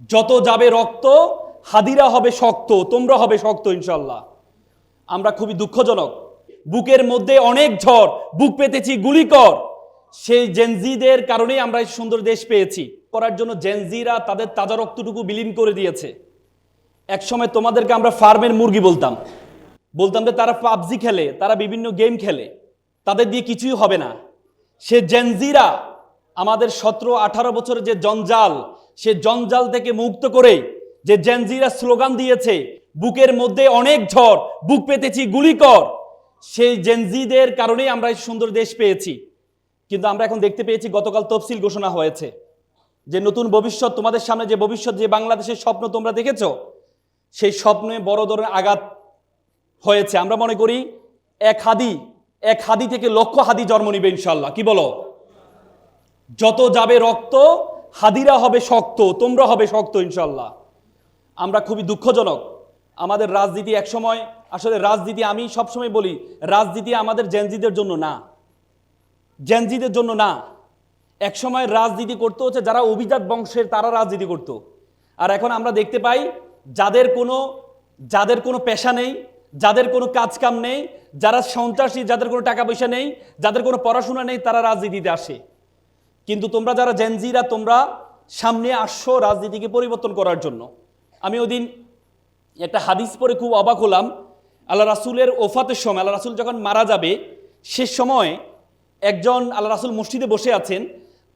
যত যাবে রক্ত হাদিরা হবে শক্ত, তোমরা হবে শক্ত ইনশাল্লাহ। আমরা খুবই দুঃখজনক, বুকের মধ্যে অনেক ঝড়, বুক পেতেছি গুলিকর। সেই জেনজিদের কারণেই আমরা এই সুন্দর দেশ পেয়েছি। করার জন্য জেনজিরা তাদের তাজা রক্তটুকু বিলীন করে দিয়েছে। একসময় তোমাদেরকে আমরা ফার্মের মুরগি বলতাম যে তারা পাবজি খেলে, তারা বিভিন্ন গেম খেলে, তাদের দিয়ে কিছুই হবে না। সে জেনজিরা আমাদের 17-18 বছরের যে জঞ্জাল, সে জঞ্জাল থেকে মুক্ত করে যে জেনজিরা স্লোগান দিয়েছে, বুকের মধ্যে অনেক ঝড়, বুক পেতেছি গুলিকর। সেই জেনজিদের কারণেই আমরা এই সুন্দর দেশ পেয়েছি। কিন্তু আমরা এখন দেখতে পেয়েছি, গতকাল তফসিল ঘোষণা হয়েছে যে নতুন ভবিষ্যৎ, তোমাদের সামনে যে ভবিষ্যৎ, যে বাংলাদেশের স্বপ্ন তোমরা দেখেছ, সেই স্বপ্নে বড় ধরনের আঘাত হয়েছে। আমরা মনে করি এক হাদি থেকে লক্ষ হাদি জন্ম নিবে ইনশাল্লাহ। কি বলো? যত যাবে রক্ত হাদিরা হবে শক্ত, তোমরা হবে শক্ত ইনশাল্লাহ। আমরা খুবই দুঃখজনক, আমাদের রাজনীতি একসময়, আসলে রাজনীতি, আমি সবসময় বলি, রাজনীতি আমাদের জেনজিদের জন্য না, জেনজিদের জন্য না। একসময় রাজনীতি করতে হচ্ছে যারা অভিজাত বংশের, তারা রাজনীতি করত। আর এখন আমরা দেখতে পাই যাদের কোনো পেশা নেই, যাদের কোনো কাজ কাম নেই, যারা সন্ত্রাসী, যাদের কোনো টাকা পয়সা নেই, যাদের কোনো পড়াশোনা নেই, তারা রাজনীতিতে আসে। কিন্তু তোমরা যারা জেনজিরা, তোমরা সামনে আসছো রাজনীতিকে পরিবর্তন করার জন্য। আমি ওদিন একটা হাদিস পড়ে খুব অবাক হলাম। আল্লাহ রাসূলের ওফাতের সময়, আল্লাহ রাসূল যখন মারা যাবে, সে সময় একজন, আল্লাহ রাসূল মসজিদে বসে আছেন,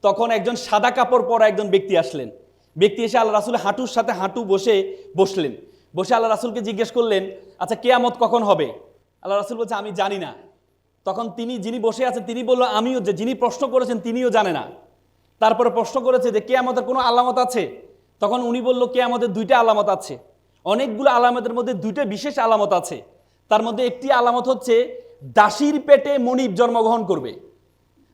তখন একজন সাদা কাপড় পরা একজন ব্যক্তি আসলেন। ব্যক্তি এসে আল্লাহ রাসূল হাঁটুর সাথে হাঁটু বসলেন। বসে আল্লাহ রাসূলকে জিজ্ঞেস করলেন, আচ্ছা কিয়ামত কখন হবে? আল্লাহ রাসূল বলছে, আমি জানি না। তখন যিনি বসে আছেন, তিনি বলল, আমিও, যে যিনি প্রশ্ন করেছেন তিনিও জানে না। তারপরে প্রশ্ন করেছে যে কিয়ামতের কোনো আলামত আছে? তখন উনি বলল, কিয়ামতের 2টা আলামত আছে। অনেকগুলো আলামতের মধ্যে 2টা বিশেষ আলামত আছে। তার মধ্যে একটি আলামত হচ্ছে দাসীর পেটে মনিব জন্মগ্রহণ করবে।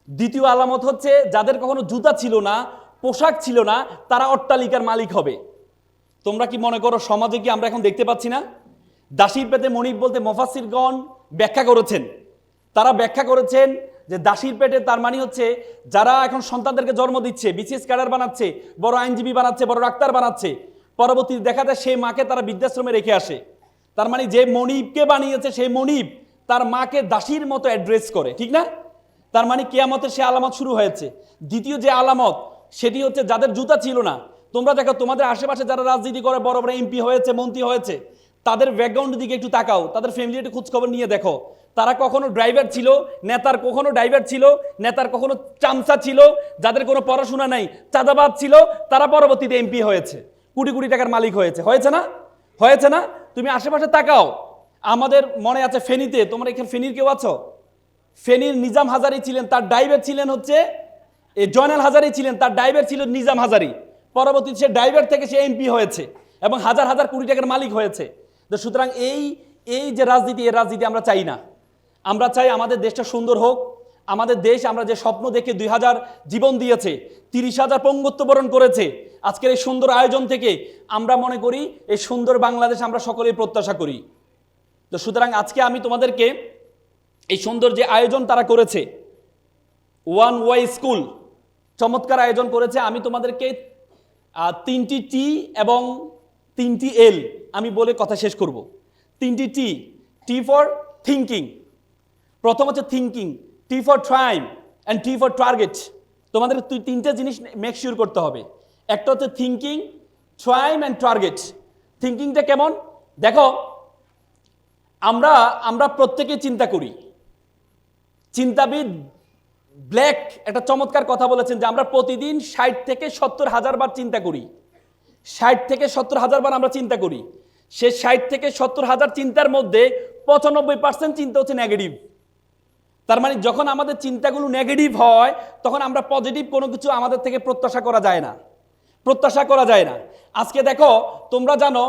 দ্বিতীয় আলামত হচ্ছে যাদের কখনো জুতা ছিল না, পোশাক ছিল না, তারা অট্টালিকার মালিক হবে। তোমরা কি মনে করো সমাজে কি আমরা এখন দেখতে পাচ্ছি না? দাসীর পেটে মনিব বলতে মুফাসসিরগণ ব্যাখ্যা করেছেন, তারা ব্যাখ্যা করেছেন যে দাসীর পেটে তার মানে হচ্ছে যারা এখন সন্তানদেরকে জন্ম দিচ্ছে, বিসিএস ক্যাডার বানাচ্ছে, বড় আইনজীবী বানাচ্ছে, বড় ডাক্তার বানাচ্ছে, পরবর্তীতে দেখা যায় সেই মাকে তারা বৃদ্ধাশ্রমে রেখে আসে। তার মানে যে মনিবকে বানিয়েছে, সেই মনিব তার মাকে দাসীর মতো অ্যাড্রেস করে, ঠিক না? তার মানে কিয়ামতের সে আলামত শুরু হয়েছে। দ্বিতীয় যে আলামত, সেটি হচ্ছে যাদের জুতা ছিল না। তোমরা দেখো তোমাদের আশেপাশে যারা রাজনীতি করে, বড় বড় এমপি হয়েছে, মন্ত্রী হয়েছে, তাদের ব্যাকগ্রাউন্ডের দিকে একটু তাকাও, তাদের ফ্যামিলি একটু খোঁজখবর নিয়ে দেখো। তারা কখনো ড্রাইভার ছিল, নেতার কখনো ড্রাইভার ছিল, নেতার কখনো চামচা ছিল, যাদের কোনো পড়াশোনা নাই, চাঁদাবাজ ছিল, তারা পরবর্তীতে এমপি হয়েছে, কোটি কোটি টাকার মালিক হয়েছে। হয়েছে না? তুমি আশেপাশে তাকাও। আমাদের মনে আছে ফেনীতে, তোমরা এখানে ফেনীর কেউ আছো? ফেনীর নিজাম হাজারি ছিলেন, তার ড্রাইভার ছিলেন হচ্ছে জয়নাল হাজারি ছিলেন, তার ড্রাইভার ছিল নিজাম হাজারি। পরবর্তীতে সে ড্রাইভার থেকে সে এমপি হয়েছে এবং হাজার হাজার কোটি টাকার মালিক হয়েছে। তো সুতরাং এই যে রাজনীতি, এই রাজনীতি আমরা চাই না। আমরা চাই আমাদের দেশটা সুন্দর হোক। আমাদের দেশ, আমরা যে স্বপ্ন দেখে 2000 জীবন দিয়েছে, 30,000 পঙ্গুত্ব বরণ করেছে, আজকের এই সুন্দর আয়োজন থেকে আমরা মনে করি এই সুন্দর বাংলাদেশ আমরা সকলেই প্রত্যাশা করি। তো সুতরাং আজকে আমি তোমাদেরকে এই সুন্দর যে আয়োজন তারা করেছে, ওয়ান ওয়াই স্কুল চমৎকার আয়োজন করেছে। আমি তোমাদেরকে 3টি টি এবং 3টি এল আমি বলে কথা শেষ করব। 3টি টি ফর থিঙ্কিং। প্রথম হচ্ছে thinking, T for ট্রাইম and T for target. তোমাদের 3টে জিনিস মেক শিওর করতে হবে। একটা হচ্ছে থিঙ্কিং, ট্রাইম অ্যান্ড টার্গেট। থিঙ্কিংটা কেমন দেখো, আমরা প্রত্যেকেই চিন্তা করি। চিন্তাবিদ ব্ল্যাক একটা চমৎকার কথা বলেছেন যে আমরা প্রতিদিন 60 থেকে 70 হাজার বার চিন্তা করি। 60 থেকে 70 হাজার বার আমরা চিন্তা করি। সে 60 থেকে 70 হাজার চিন্তার মধ্যে 95% চিন্তা হচ্ছে নেগেটিভ। তার মানে যখন আমাদের চিন্তাগুলো নেগেটিভ হয়, তখন আমরা পজিটিভ কোনো কিছু আমাদের থেকে প্রত্যাশা করা যায় না। আজকে দেখো, তোমরা জানো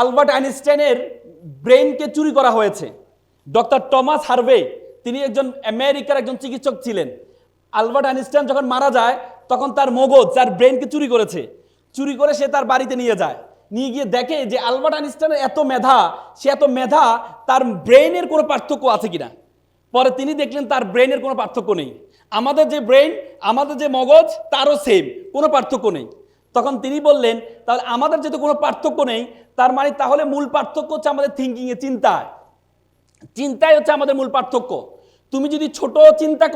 আলবার্ট আইনস্টাইনের ব্রেনকে চুরি করা হয়েছে। ডক্টর টমাস হার্ভে, তিনি একজন আমেরিকার একজন চিকিৎসক ছিলেন। আলবার্ট আইনস্টাইন যখন মারা যায়, তখন তার মগজ, তার ব্রেনকে চুরি করে সে তার বাড়িতে নিয়ে যায়। নিয়ে গিয়ে দেখে যে আলবার্ট আইনস্টাইনের এত মেধা, তার ব্রেনের কোনো পার্থক্য আছে কিনা। পরে তিনি দেখলেন তার ব্রেনের কোনো পার্থক্য নেই। আমাদের যে ব্রেন, আমাদের যে মগজ, তারও সেম, কোনো পার্থক্য নেই। তখন তিনি বললেন, তাহলে আমাদের যেহেতু কোনো পার্থক্য নেই, তার মানে তাহলে মূল পার্থক্য হচ্ছে আমাদের থিঙ্কিংয়ে, চিন্তায় হচ্ছে আমাদের মূল পার্থক্য। তুমি যদি ছোট চিন্তা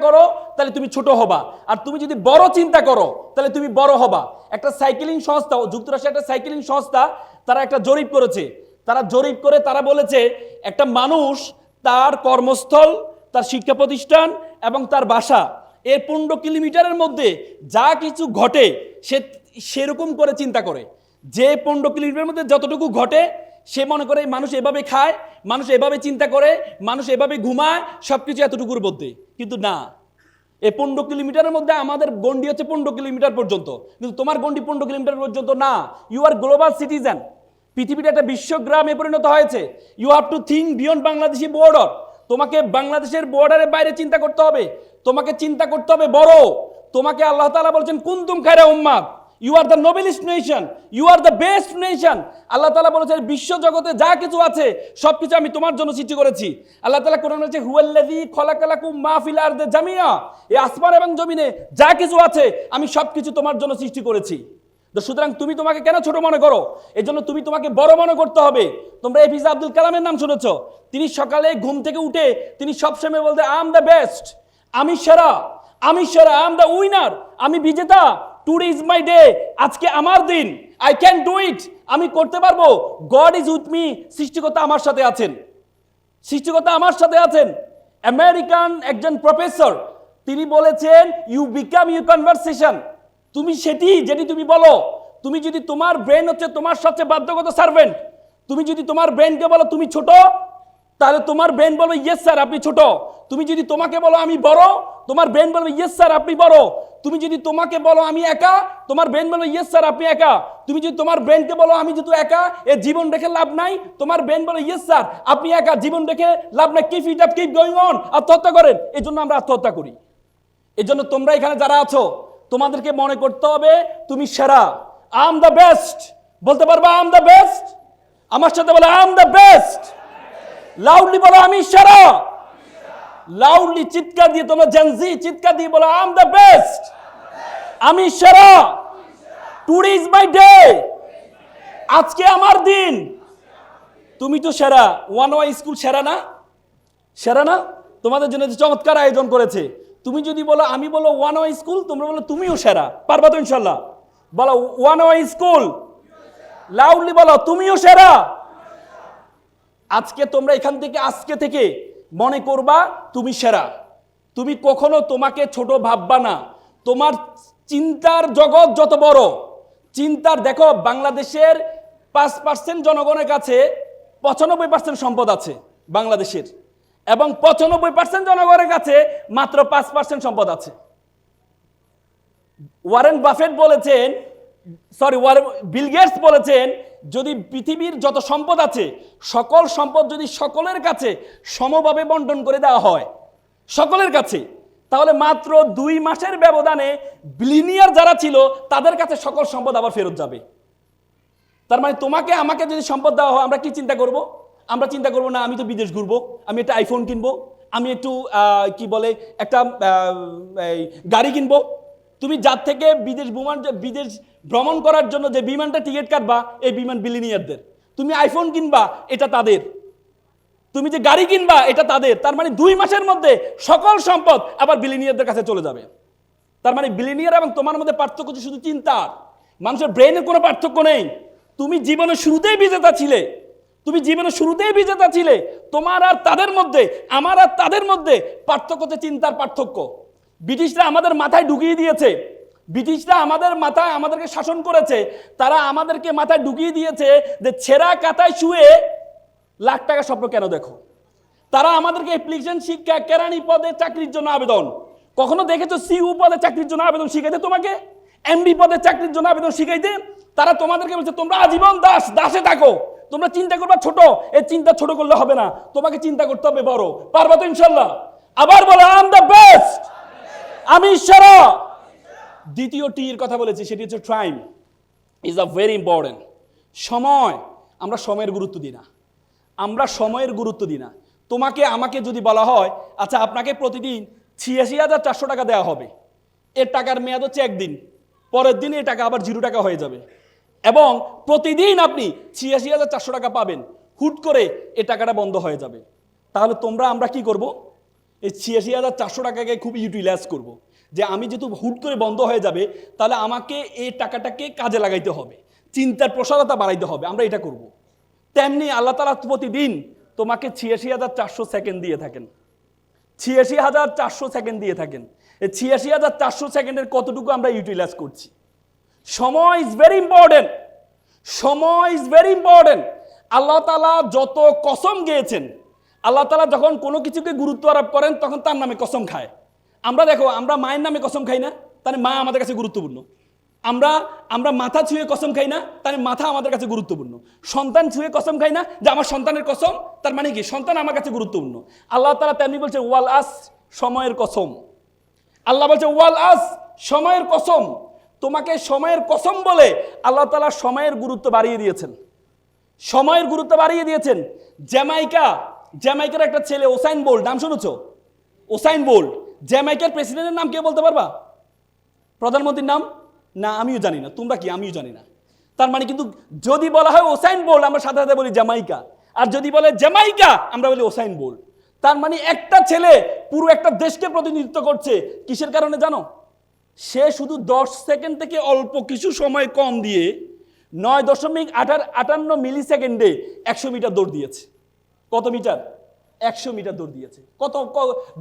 করো, তাহলে তুমি ছোট হবা, আর তুমি যদি বড় চিন্তা করো তাহলে তুমি বড় হবা। একটা সাইকেলিং সংস্থা, যুক্তরাষ্ট্রের একটা সাইকেলিং সংস্থা, তারা একটা জরিপ করেছে। তারা বলেছে একটা মানুষ তার কর্মস্থল, তার শিক্ষা প্রতিষ্ঠান এবং তার বাসা, এর 15 কিলোমিটারের মধ্যে যা কিছু ঘটে সে সেরকম করে চিন্তা করে। যে 15 কিলোমিটারের মধ্যে যতটুকু ঘটে সে মনে করে মানুষ এভাবে খায়, মানুষ এভাবে চিন্তা করে, মানুষ এভাবে ঘুমায়, সবকিছু এতটুকুর মধ্যে। কিন্তু না, এই 15 কিলোমিটারের মধ্যে আমাদের গন্ডি হচ্ছে 15 কিলোমিটার পর্যন্ত, কিন্তু তোমার গন্ডি 15 কিলোমিটার পর্যন্ত না। ইউ আর গ্লোবাল সিটিজেন, পৃথিবীটা একটা বিশ্বগ্রামে পরিণত হয়েছে। You have to think beyond Bangladeshi border. তোমাকে বাংলাদেশের বর্ডারের বাইরে চিন্তা করতে হবে, তোমাকে চিন্তা করতে হবে বড়। তোমাকে আল্লাহ তাআলা বলছেন কুনতুম খায়রা উম্মাহ, you are the noblest nation, you are the best nation. আল্লাহ তাআলা বলেছেন বিশ্ব জগতে যা কিছু আছে সবকিছু আমি তোমার জন্য সৃষ্টি করেছি। আল্লাহ তাআলা কোরআনে বলেছে হুয়াল্লাযী খলাকালাকুম মা ফিল আরদি জামিআ, এই আসমান এবং জমিনে যা কিছু আছে আমি সবকিছু তোমার জন্য সৃষ্টি করেছি। তো সুতরাং তুমি তোমাকে কেন ছোট মনে করো? এই জন্য তোমাকে বড় মনে করতে হবে। তোমরা এপিজে আব্দুল কালামের নাম শুনেছ। তিনি সকালে ঘুম থেকে উঠে তিনি সবসময় বলতে আই এম দ্য বেস্ট, আমি সেরা, আই এম দ্য উইনার, আমি বিজেতা। টুডে ইজ মাই ডে, আজকে আমার দিন, আই ক্যান ডু ইট, আমি করতে পারবো। গড ইজ উইথ মি, সৃষ্টিকর্তা আমার সাথে আছেন। আমেরিকান একজন প্রফেসর তিনি বলেছেন ইউ বিকাম ইউ কনভারসেশন, তুমি যেটি তুমি বলো। তুমি যদি তোমার ব্রেন হচ্ছে তোমার সবচেয়ে বাধ্যগত সার্ভেন্ট, তুমি যদি তোমার ব্রেনকে বলো তুমি ছোট, তাহলে তোমার ব্রেন বলবে ইয়েস স্যার আপনি ছোট। তুমি যদি তোমাকে বলো আমি বড়, তোমার ব্রেন বলবে ইয়েস স্যার আপনি বড়। তুমি যদি তোমাকে বলো আমি একা, তোমার ব্রেন বলবে ইয়েস স্যার আপনি একা। তুমি যদি তোমার ব্রেনকে বলো আমি যেহেতু একা, এ জীবন রেখে লাভ নাই, তোমার ব্রেন বলে ইয়েস স্যার আপনি একা, জীবন রেখে লাভ নাই, keep it up, keep going on. আত্মহত্যা করেন, এই জন্য আমরা আত্মহত্যা করি। এই জন্য তোমরা এখানে যারা আছো তোমাদেরকে মনে করতে হবে তুমি সেরা। আই এম দ্য বেস্ট, বলতে পারবা আই এম দ্য বেস্ট? আমার সাথে বলো I am the best. Loudly বলো আমি সেরা। লাউডলি চিৎকার দিয়ে, তোমরা জেনজি চিৎকার দিয়ে বলো আই এম দ্য বেস্ট, আমি সেরা। টুডে ইজ মাই ডে, আজকে আমার দিন। তুমি তো সেরা। ওয়ান ওয়াই স্কুল সেরা না? তোমাদের জন্য যে চমৎকার আয়োজন করেছে। তুমি যদি বলো আমি বলো ওয়ান ওয়াই স্কুল, তোমরা বলো তুমিও সেরা। পারবা তো ইনশাল্লাহ? বলো ওয়ান ওয়াই স্কুল, লাউডলি বলো তুমিও সেরা। তোমরা এখান থেকে আজকে থেকে মনে করবা তুমি সেরা। তুমি কখনো তোমাকে ছোট ভাববা না। তোমার চিন্তার জগৎ যত বড়, দেখো বাংলাদেশের 5% জনগণের কাছে 95% সম্পদ আছে বাংলাদেশের, এবং 95% জনগণের কাছে মাত্র 5% সম্পদ আছে। বিল গেটস বলেছেন যদি পৃথিবীর যত সম্পদ আছে সকল সম্পদ যদি সকলের কাছে সমভাবে বন্টন করে দেওয়া হয় সকলের কাছে, তাহলে মাত্র 2 মাসের ব্যবধানে বিলিনিয়ার যারা ছিল তাদের কাছে সকল সম্পদ আবার ফেরত যাবে। তার মানে তোমাকে আমাকে যদি সম্পদ দেওয়া হয় আমরা কি চিন্তা করব? আমরা চিন্তা করব না আমি তো বিদেশ ঘুরবো, আমি একটা আইফোন কিনবো, আমি একটু একটা গাড়ি কিনবো। তুমি যার থেকে বিদেশ ভ্রমণ করার জন্য যে বিমানটা টিকিট কাটবা এই বিমান বিলিনিয়ারদের। তুমি আইফোন কিনবা এটা তাদের, তুমি যে গাড়ি কিনবা এটা তাদের। তার মানে 2 মাসের মধ্যে সকল সম্পদ আবার বিলিনিয়ারদের কাছে চলে যাবে। তার মানে বিলিনিয়ার এবং তোমার মধ্যে পার্থক্য হচ্ছে শুধু চিন্তা। মানুষের ব্রেনের কোনো পার্থক্য নেই। তুমি জীবনের শুরুতেই বিজেতা ছিলে। তোমার আর তাদের মধ্যে, আমার আর তাদের মধ্যে পার্থক্য হচ্ছে চিন্তার পার্থক্য। ব্রিটিশরা আমাদের মাথায় ঢুকিয়ে দিয়েছে, আমাদেরকে শাসন করেছে। তারা আমাদেরকে মাথায় ঢুকিয়ে দিয়েছে যে ছেঁড়া কাতায় শুয়ে লাখ টাকা স্বপ্ন কেন দেখো। তারা আমাদেরকে অ্যাপ্লিকেশন শিক্ষা, কেরানি পদে চাকরির জন্য আবেদন, কখনো দেখেছো সিইও পদে চাকরির জন্য আবেদন শিখাইতে? তোমাকে এমডি পদে চাকরির জন্য আবেদন শিখাইতে? তারা তোমাদেরকে বলছে তোমরা আজীবন দাসে থাকো, তোমরা চিন্তা করবা ছোট। এই চিন্তা ছোট করলে হবে না, তোমাকে চিন্তা করতে হবে বড়। পারবা তো ইনশাল্লাহ? আবার বলো আই এম দ্য বেস্ট, আমি সেরা। দ্বিতীয় টি এর কথা বলেছি, সেটি হচ্ছে time is a very important. সময়, আমরা সময়ের গুরুত্ব দিই না। তোমাকে আমাকে যদি বলা হয় আচ্ছা আপনাকে প্রতিদিন 86,400 টাকা দেওয়া হবে, এর টাকার মেয়াদ হচ্ছে 1 দিন, পরের দিন এই টাকা আবার 0 টাকা হয়ে যাবে এবং প্রতিদিন আপনি ৮৬,৪০০ টাকা পাবেন, হুট করে এই টাকাটা বন্ধ হয়ে যাবে। তাহলে আমরা কি করব? এই ৮৬,৪০০ টাকাকে খুব ইউটিলাইজ করব, যে আমি যেহেতু হুট করে বন্ধ হয়ে যাবে, তাহলে আমাকে এই টাকাটাকে কাজে লাগাইতে হবে, চিন্তার প্রসারতা বাড়াইতে হবে, আমরা এটা করব। তেমনি আল্লাহ তাআলা প্রতিদিন তোমাকে ৮৬,৪০০ সেকেন্ড দিয়ে থাকেন, ৮৬,৪০০ সেকেন্ড দিয়ে থাকেন। এই ৮৬,৪০০ সেকেন্ডের কতটুকু আমরা ইউটিলাইজ করছি? সময় ইজ ভেরি ইম্পর্টেন্ট, সময় ইজ ভেরি ইম্পর্টেন্ট। আল্লাহ তাআলা যত কসম গিয়েছেন, আল্লাহ তাআলা যখন কোনো কিছুকে গুরুত্ব আরোপ করেন তখন তার নামে কসম খায়। আমরা দেখো, আমরা মায়ের নামে কসম খাই না, তাহলে মা আমাদের কাছে গুরুত্বপূর্ণ। আমরা মাথা ছুঁয়ে কসম খাই না, তাহলে মাথা আমাদের কাছে গুরুত্বপূর্ণ। সন্তান ছুঁয়ে কসম খাই না, যে আমার সন্তানের কসম, তার মানে কি সন্তান আমার কাছে গুরুত্বপূর্ণ। আল্লাহ তাআলা তেমনি বলছে ওয়াল আস, সময়ের কসম। আল্লাহ বলছে ওয়াল আস, সময়ের কসম। তোমাকে সময়ের কসম বলে আল্লাহ তাআলা সময়ের গুরুত্ব বাড়িয়ে দিয়েছেন, সময়ের গুরুত্ব বাড়িয়ে দিয়েছেন। জ্যামাইকার একটা ছেলে ওসাইন বোল্ট, নাম শুনেছ? Usain bolt. জ্যামাইকার প্রেসিডেন্টের নাম কে বলতে পারবা? প্রধানমন্ত্রীর নাম? না, আমিও জানি না। তোমরা কি? আমিও জানি না। তার মানে কিন্তু যদি বলা হয় ওসাইন বোল্ট, আমরা সাথে সাথে বলি জ্যামাইকা, আর যদি বলে জ্যামাইকা আমরা বলি ওসাইন বোল্ট। তার মানে একটা ছেলে পুরো একটা দেশকে প্রতিনিধিত্ব করছে। কিসের কারণে জানো? সে শুধু 10 সেকেন্ড থেকে অল্প কিছু সময় কম দিয়ে 9.58 মিলি সেকেন্ডে 100 মিটার দৌড় দিয়েছে। কত মিটার? 100 মিটার দৌড় দিয়েছে। কত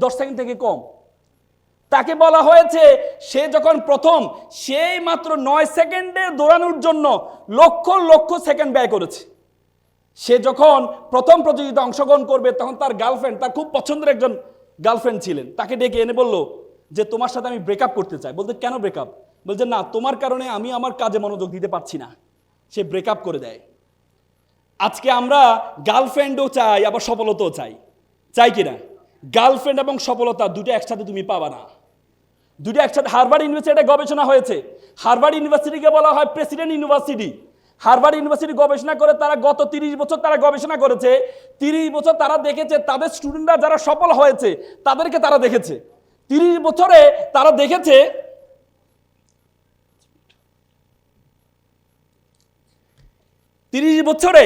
10 সেকেন্ড থেকে কম। তাকে বলা হয়েছে সে যখন প্রথম, সেই মাত্র 9 সেকেন্ডে দৌড়ানোর জন্য লক্ষ লক্ষ সেকেন্ড ব্যয় করেছে। সে যখন প্রথম প্রতিযোগিতা অংশগ্রহণ করবে তখন তার গার্লফ্রেন্ড, তার খুব পছন্দের একজন গার্লফ্রেন্ড ছিলেন, তাকে ডেকে এনে বলল যে তোমার সাথে আমি ব্রেকআপ করতে চাই। বলতে কেন ব্রেকআপ? বলছে না, তোমার কারণে আমি আমার কাজে মনোযোগ দিতে পারছি না। সে ব্রেকআপ করে দেয়। আজকে আমরা গার্লফ্রেন্ডও চাই, আবার সফলতাও চাই, চাই কিনা? গার্লফ্রেন্ড এবং সফলতা দুটো একসাথে তুমি পাবা না, দুটো একসাথে। হার্ভার্ড ইউনিভার্সিটিতে গবেষণা হয়েছে। হার্ভার্ড ইউনিভার্সিটিকে বলা হয় প্রেসিডেন্ট ইউনিভার্সিটি। হার্ভার্ড ইউনিভার্সিটি গবেষণা করে, তারা গত 30 বছর তারা গবেষণা করেছে। 30 বছর তারা দেখেছে তাদের স্টুডেন্টরা যারা সফল হয়েছে তাদেরকে তারা দেখেছে। 30 বছরে তারা দেখেছে 30 বছরে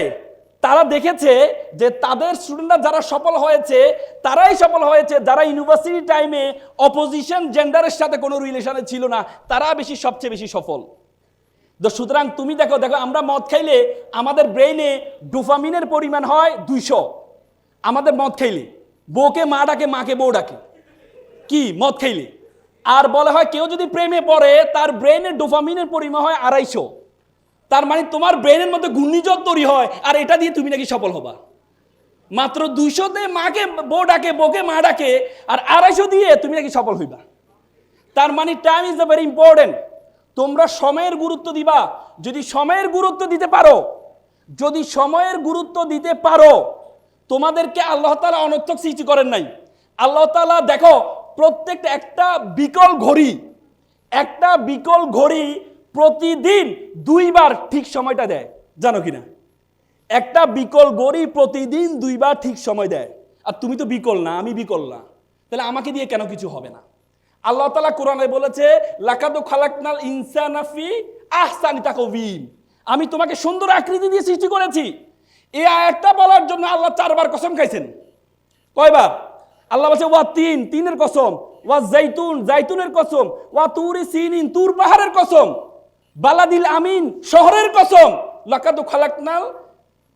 তারা দেখেছে যে তাদের স্টুডেন্টরা যারা সফল হয়েছে তারাই সফল হয়েছে যারা ইউনিভার্সিটি টাইমে অপোজিশন জেন্ডারের সাথে কোনো রিলেশনে ছিল না, তারা সবচেয়ে বেশি সফল। তো সুতরাং তুমি দেখো আমরা মদ খাইলে আমাদের ব্রেইনে ডোপামিনের পরিমাণ হয় 200। আমাদের মদ খাইলে বউকে মা ডাকে, মাকে বউ ডাকে, কি মদ খাইলে। আর বলা হয় কেউ যদি প্রেমে পড়ে তার ব্রেইনে ডোপামিনের পরিমাণ হয় 250। তার মানে তোমার ব্রেনের মধ্যে ঘূর্ণিঝড় তৈরি হয়, আর এটা দিয়ে তুমি নাকি সফল হবা। মাত্র 200-তে মাকে বউ ডাকে, বউকে মা ডাকে, আর 250 দিয়ে তুমি নাকি সফল হইবা। তার মানে টাইম ইজ ভেরি ইম্পর্টেন্ট। তোমরা সময়ের গুরুত্ব দিবা। যদি সময়ের গুরুত্ব দিতে পারো, যদি সময়ের গুরুত্ব দিতে পারো, তোমাদেরকে আল্লাহ তাআলা অনর্থক সৃষ্টি করেন নাই। আল্লাহ তাআলা দেখো প্রত্যেকটা একটা বিকল ঘড়ি প্রতিদিন 2 বার ঠিক সময়টা দেয়, জানো কিনা? একটা বিকল ঘড়ি প্রতিদিন 2 বার ঠিক সময় দেয়। আর তুমি তো বিকল না, আমি বিকল না, তাহলে আমাকে দিয়ে কেন কিছু হবে না? আল্লাহ তাআলা কোরআনে বলেছে লাকাদ খালাকনাল ইনসানা ফি আহসানি তাকওয়িম, আমি তোমাকে সুন্দর আকৃতি দিয়ে সৃষ্টি করেছি। এই আয়াতটা বলার জন্য আল্লাহ 4 বার কসম খাইছেন। কয়বার? আল্লাহ বলছে ওয়া তিনের কসম, ওয়া জাইতুনের কসম, ওয়া তুরি সিনিন, তুর পাহাড়ের কসম, বালাদিল আমিন, শহরের কসম, লাকাদ খালাকনাল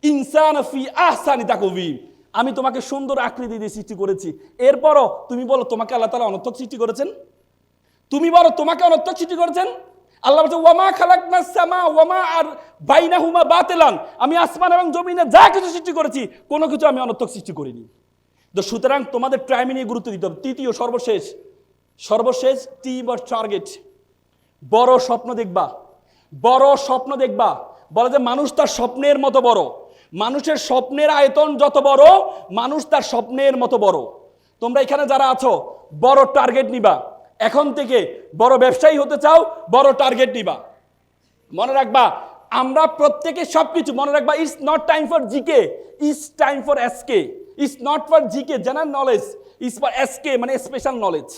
ইনসানা ফি আহসানি তাকওয়িম, আমি তোমাকে সুন্দর আকৃতি দিয়ে সৃষ্টি করেছি। এরপরও তুমি বলো তোমাকে আল্লাহ তাআলা অনর্থক সৃষ্টি করেছেন? তুমি বলো তোমাকে অনর্থক সৃষ্টি করেছেন? আল্লাহ বলছে ওয়ামা খালাকনাস সামা ওয়ামা আর বাইনাহুমা বাতিলান, আমি আসমান এবং জমিনে যা কিছু সৃষ্টি করেছি কোনো কিছু আমি অনর্থক সৃষ্টি করিনি। তো সুতরাং তোমাদের টাইমে নিয়ে গুরুত্ব দিতে হবে। তৃতীয় সর্বশেষ টিম অর টার্গেট, বড় স্বপ্ন দেখবা, বড় স্বপ্ন দেখবা। বলে যে মানুষ তার স্বপ্নের মতো বড়, মানুষের স্বপ্নের আয়তন যত বড় মানুষ তার স্বপ্নের মতো বড়। তোমরা এখানে যারা আছো বড় টার্গেট নিবা। এখন থেকে বড় ব্যবসায়ী হতে চাও, বড় টার্গেট নিবা। মনে রাখবা আমরা প্রত্যেকে সবকিছু মনে রাখবা, it's not time for GK, it's time for SK. It's not for GK general knowledge, it's for SK মানে স্পেশাল নলেজ।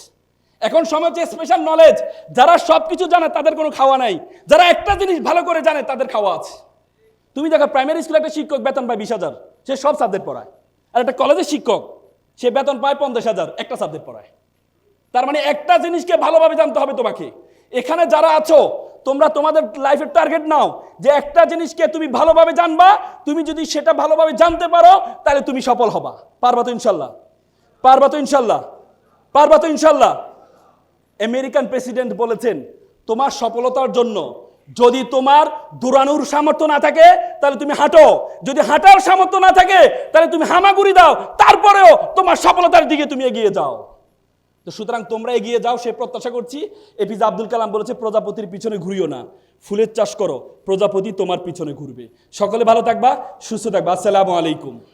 এখন সময় হচ্ছে স্পেশাল নলেজ। যারা সবকিছু জানে তাদের কোনো খাওয়া নাই, যারা একটা জিনিস ভালো করে জানে তাদের খাওয়া আছে। তুমি দেখো প্রাইমারি স্কুলে একটা শিক্ষক বেতন পায় 20,000, সে সব সাবজেক্ট পড়ায়। আর একটা কলেজের শিক্ষক সে বেতন পায় 50,000, একটা সাবজেক্ট পড়ায়। তার মানে একটা জিনিসকে ভালোভাবে জানতে হবে তোমাকে। এখানে যারা আছো তোমরা তোমাদের লাইফের টার্গেট নাও যে একটা জিনিসকে তুমি ভালোভাবে জানবা। তুমি যদি সেটা ভালোভাবে জানতে পারো তাহলে তুমি সফল হবা। পারবা তো ইনশাল্লাহ? পারবা তো ইনশাল্লাহ? পারবা তো ইনশাল্লাহ? আমেরিকান প্রেসিডেন্ট বলেছেন তোমার সফলতার জন্য যদি তোমার দৌড়ানোর সামর্থ্য না থাকে তাহলে তুমি হাঁটো, যদি হাঁটার সামর্থ্য না থাকে তাহলে তুমি হামাগুড়ি দাও, তারপরেও তোমার সফলতার দিকে তুমি এগিয়ে যাও। তো সুতরাং তোমরা এগিয়ে যাও সে প্রত্যাশা করছি। এপিজে আব্দুল কালাম বলেছে প্রজাপতির পিছনে ঘুরিও না, ফুলের চাষ করো, প্রজাপতি তোমার পিছনে ঘুরবে। সকলে ভালো থাকবা, সুস্থ থাকবা। আসসালামু আলাইকুম।